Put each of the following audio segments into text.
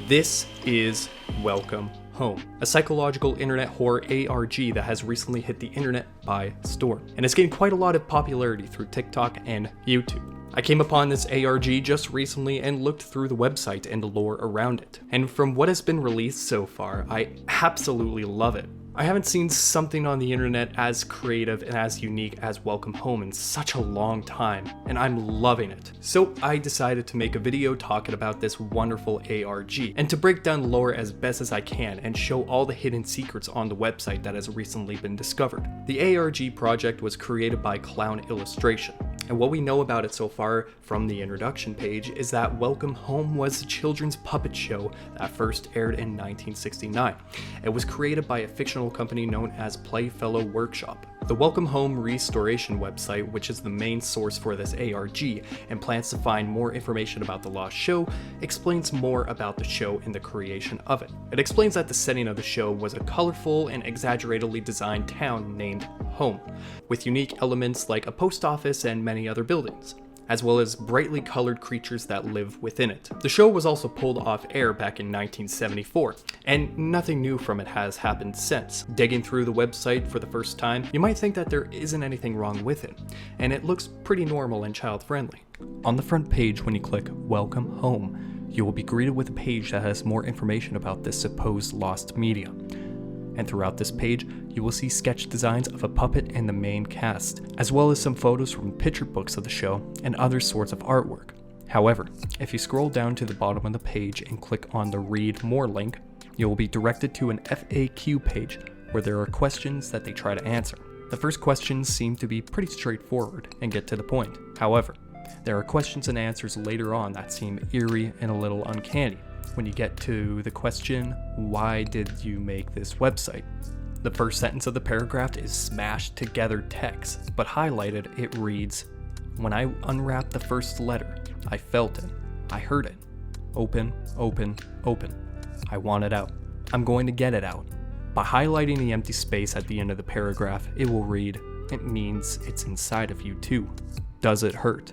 This is Welcome Home, a psychological internet horror ARG that has recently hit the internet by storm, and it's gained quite a lot of popularity through TikTok and YouTube. I came upon this ARG just recently and looked through the website and the lore around it, and from what has been released so far, I absolutely love it. I haven't seen something on the internet as creative and as unique as Welcome Home in such a long time, and I'm loving it. So I decided to make a video talking about this wonderful ARG, and to break down lore as best as I can and show all the hidden secrets on the website that has recently been discovered. The ARG project was created by Clown Illustration, and what we know about it so far from the introduction page is that Welcome Home was a children's puppet show that first aired in 1969. It was created by a fictional company known as Playfellow Workshop. The Welcome Home Restoration website, which is the main source for this ARG and plans to find more information about the lost show, explains more about the show and the creation of it. It explains that the setting of the show was a colorful and exaggeratedly designed town named Home, with unique elements like a post office and many other buildings, as well as brightly colored creatures that live within it. The show was also pulled off air back in 1974, and nothing new from it has happened since. Digging through the website for the first time, you might think that there isn't anything wrong with it, and it looks pretty normal and child-friendly. On the front page, when you click Welcome Home, you will be greeted with a page that has more information about this supposed lost media. And throughout this page, you will see sketch designs of a puppet and the main cast, as well as some photos from picture books of the show and other sorts of artwork. However, if you scroll down to the bottom of the page and click on the Read More link, you will be directed to an FAQ page where there are questions that they try to answer. The first questions seem to be pretty straightforward and get to the point. However, there are questions and answers later on that seem eerie and a little uncanny. When you get to the question, why did you make this website? The first sentence of the paragraph is smashed together text, but highlighted it reads, when I unwrapped the first letter, I felt it, I heard it. Open, open, open. I want it out. I'm going to get it out. By highlighting the empty space at the end of the paragraph, it will read, it means it's inside of you too. Does it hurt?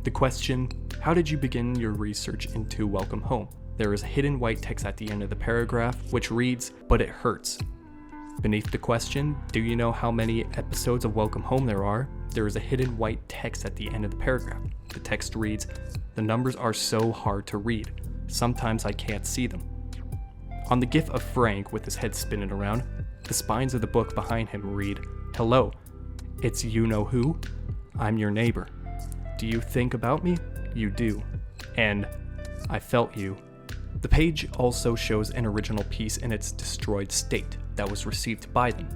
The question, how did you begin your research into Welcome Home? There is hidden white text at the end of the paragraph, which reads, but it hurts. Beneath the question, do you know how many episodes of Welcome Home there are? There is a hidden white text at the end of the paragraph. The text reads, the numbers are so hard to read. Sometimes I can't see them. On the gif of Frank with his head spinning around, the spines of the book behind him read, hello, it's you know who? I'm your neighbor. Do you think about me? You do. And I felt you. The page also shows an original piece in its destroyed state that was received by them.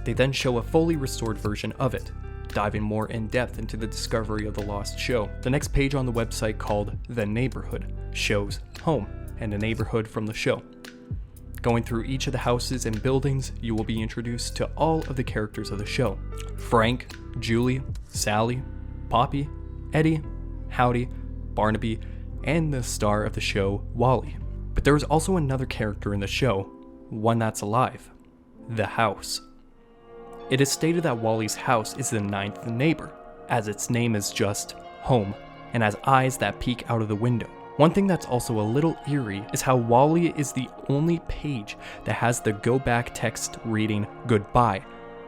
They then show a fully restored version of it, diving more in depth into the discovery of the lost show. The next page on the website, called The Neighborhood, shows Home and the neighborhood from the show. Going through each of the houses and buildings, you will be introduced to all of the characters of the show. Frank, Julie, Sally, Poppy, Eddie, Howdy, Barnaby, and the star of the show, Wally. But there is also another character in the show, one that's alive, the house. It is stated that Wally's house is the ninth neighbor, as its name is just Home, and has eyes that peek out of the window. One thing that's also a little eerie is how Wally is the only page that has the go back text reading goodbye,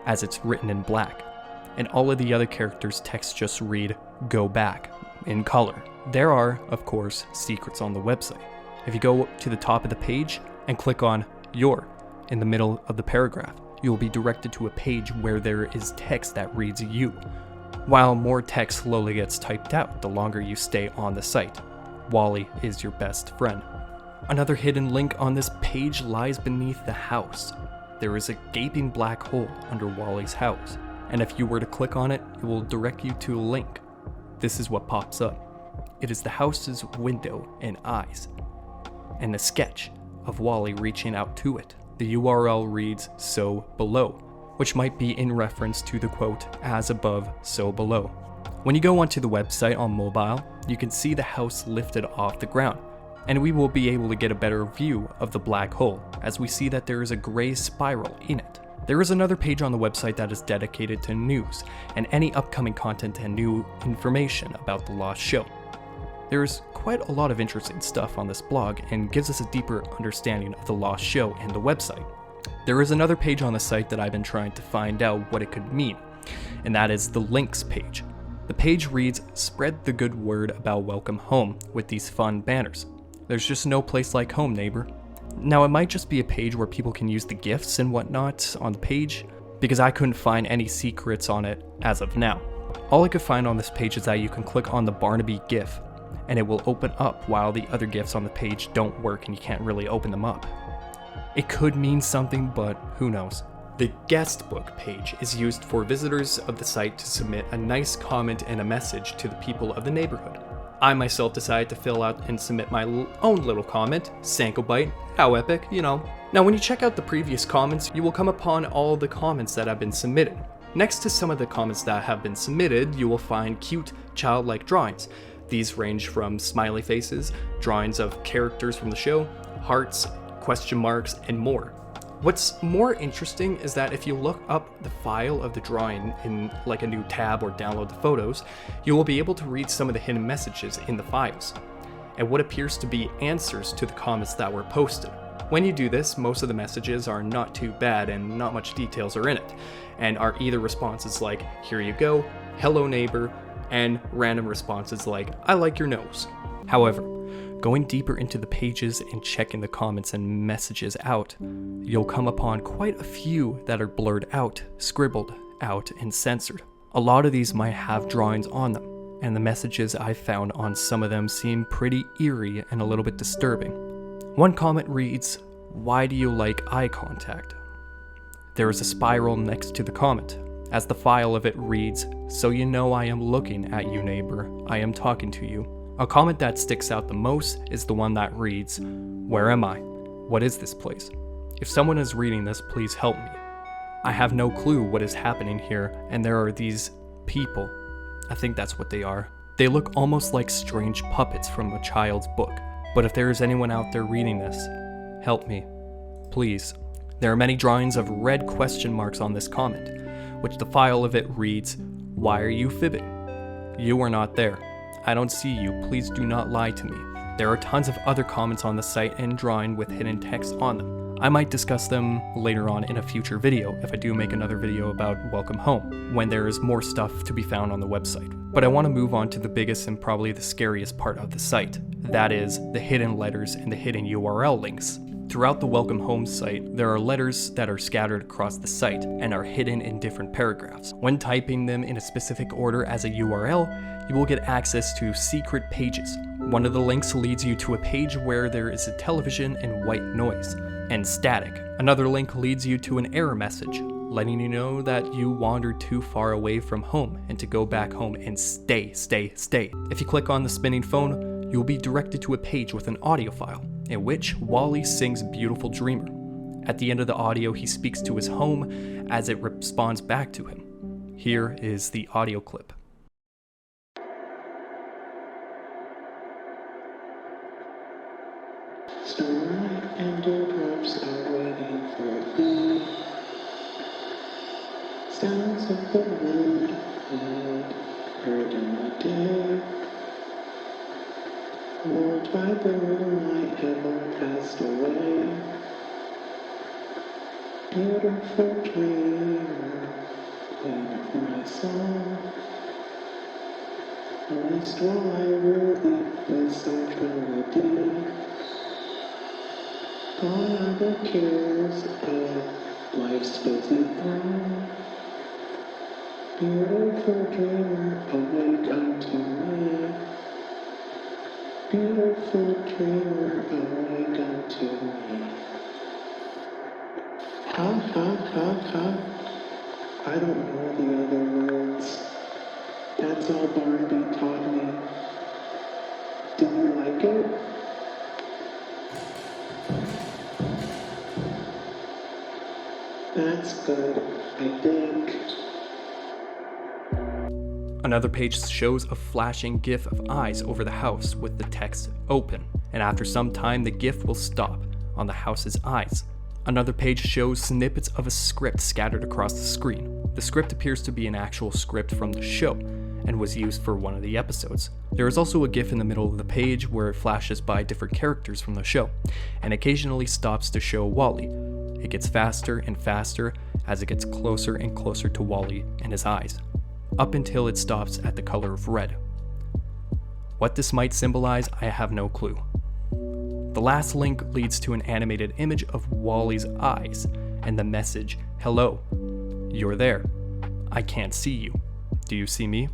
as it's written in black, and all of the other characters' text just read go back in color. There are, of course, secrets on the website. If you go to the top of the page and click on Your in the middle of the paragraph, you will be directed to a page where there is text that reads you, while more text slowly gets typed out the longer you stay on the site. Wally is your best friend. Another hidden link on this page lies beneath the house. There is a gaping black hole under Wally's house, and if you were to click on it, it will direct you to a link. This is what pops up. It is the house's window and eyes, and a sketch of Wally reaching out to it. The URL reads so below, which might be in reference to the quote, as above, so below. When you go onto the website on mobile, you can see the house lifted off the ground, and we will be able to get a better view of the black hole, as we see that there is a gray spiral in it. There is another page on the website that is dedicated to news and any upcoming content and new information about the lost show. There's quite a lot of interesting stuff on this blog and gives us a deeper understanding of the lost show and the website. There is another page on the site that I've been trying to find out what it could mean, and that is the links page. The page reads, "Spread the good word about Welcome Home" with these fun banners. There's just no place like home, neighbor. Now, it might just be a page where people can use the gifts and whatnot on the page, because I couldn't find any secrets on it as of now. All I could find on this page is that you can click on the Barnaby GIF, and it will open up while the other GIFs on the page don't work and you can't really open them up. It could mean something, but who knows. The Guestbook page is used for visitors of the site to submit a nice comment and a message to the people of the neighborhood. I myself decided to fill out and submit my own little comment, Sankobyte, how epic, you know. Now when you check out the previous comments, you will come upon all the comments that have been submitted. Next to some of the comments that have been submitted, you will find cute, childlike drawings. These range from smiley faces, drawings of characters from the show, hearts, question marks, and more. What's more interesting is that if you look up the file of the drawing in like a new tab or download the photos, you will be able to read some of the hidden messages in the files, and what appears to be answers to the comments that were posted. When you do this, most of the messages are not too bad and not much details are in it, and are either responses like, "Here you go," "Hello neighbor," and random responses like, "I like your nose." However, going deeper into the pages and checking the comments and messages out, you'll come upon quite a few that are blurred out, scribbled out, and censored. A lot of these might have drawings on them, and the messages I found on some of them seem pretty eerie and a little bit disturbing. One comment reads, "Why do you like eye contact?" There is a spiral next to the comment, as the file of it reads, "So you know I am looking at you, neighbor. I am talking to you." A comment that sticks out the most is the one that reads, "Where am I? What is this place? If someone is reading this, please help me. I have no clue what is happening here, and there are these people." I think that's what they are. They look almost like strange puppets from a child's book. But if there is anyone out there reading this, help me, please. There are many drawings of red question marks on this comment, which the file of it reads, "Why are you fibbing? You are not there. I don't see you. Please do not lie to me." There are tons of other comments on the site and drawing with hidden text on them. I might discuss them later on in a future video if I do make another video about Welcome Home, when there is more stuff to be found on the website. But I want to move on to the biggest and probably the scariest part of the site. That is the hidden letters and the hidden URL links. Throughout the Welcome Home site, there are letters that are scattered across the site and are hidden in different paragraphs. When typing them in a specific order as a URL, you will get access to secret pages. One of the links leads you to a page where there is a television and white noise and static. Another link leads you to an error message, letting you know that you wandered too far away from home and to go back home and stay. If you click on the spinning phone, you will be directed to a page with an audio file, in which Wally sings "Beautiful Dreamer." At the end of the audio, he speaks to his home as it responds back to him. Here is the audio clip. Starlight and dewdrops are waiting for thee. Sounds of the wind heard in the day. Lulled by the moonlight, have all passed away. Beautiful dreamer, playing my song. At least while I really with some tranquility. Gone are the cares of life's busy throng. Beautiful dreamer, awake unto me. Beautiful dreamer, awake unto me. Ha ha ha ha. I don't know the other words. That's all Barnaby taught me. Did you like it? That's good, I think. Another page shows a flashing GIF of eyes over the house with the text "open," and after some time the GIF will stop on the house's eyes. Another page shows snippets of a script scattered across the screen. The script appears to be an actual script from the show, and was used for one of the episodes. There is also a GIF in the middle of the page where it flashes by different characters from the show, and occasionally stops to show Wally. It gets faster and faster as it gets closer and closer to Wally and his eyes, up until it stops at the color of red. What this might symbolize, I have no clue. The last link leads to an animated image of Wally's eyes and the message, "Hello, you're there. I can't see you. Do you see me?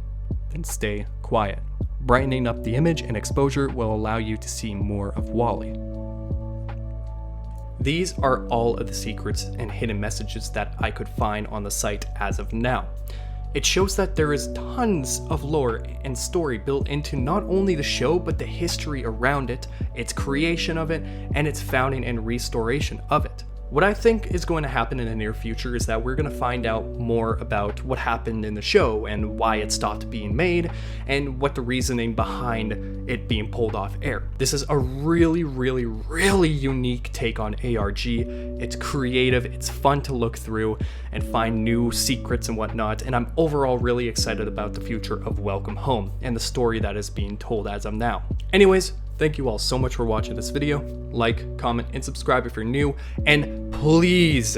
Then stay quiet." Brightening up the image and exposure will allow you to see more of Wally. These are all of the secrets and hidden messages that I could find on the site as of now. It shows that there is tons of lore and story built into not only the show, but the history around it, its creation of it, and its founding and restoration of it. What I think is going to happen in the near future is that we're going to find out more about what happened in the show and why it stopped being made and what the reasoning behind it being pulled off air. This is a really unique take on ARG. It's creative, it's fun to look through and find new secrets and whatnot, and I'm overall really excited about the future of Welcome Home and the story that is being told as of now. Anyways, thank you all so much for watching this video. Like, comment, and subscribe if you're new. And please,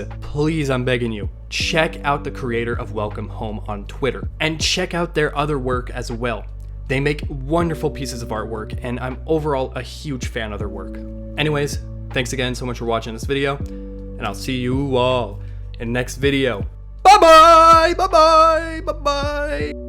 I'm begging you, check out the creator of Welcome Home on Twitter. And check out their other work as well. They make wonderful pieces of artwork, and I'm overall a huge fan of their work. Anyways, thanks again so much for watching this video, and I'll see you all in the next video. Bye-bye! Bye-bye! Bye-bye!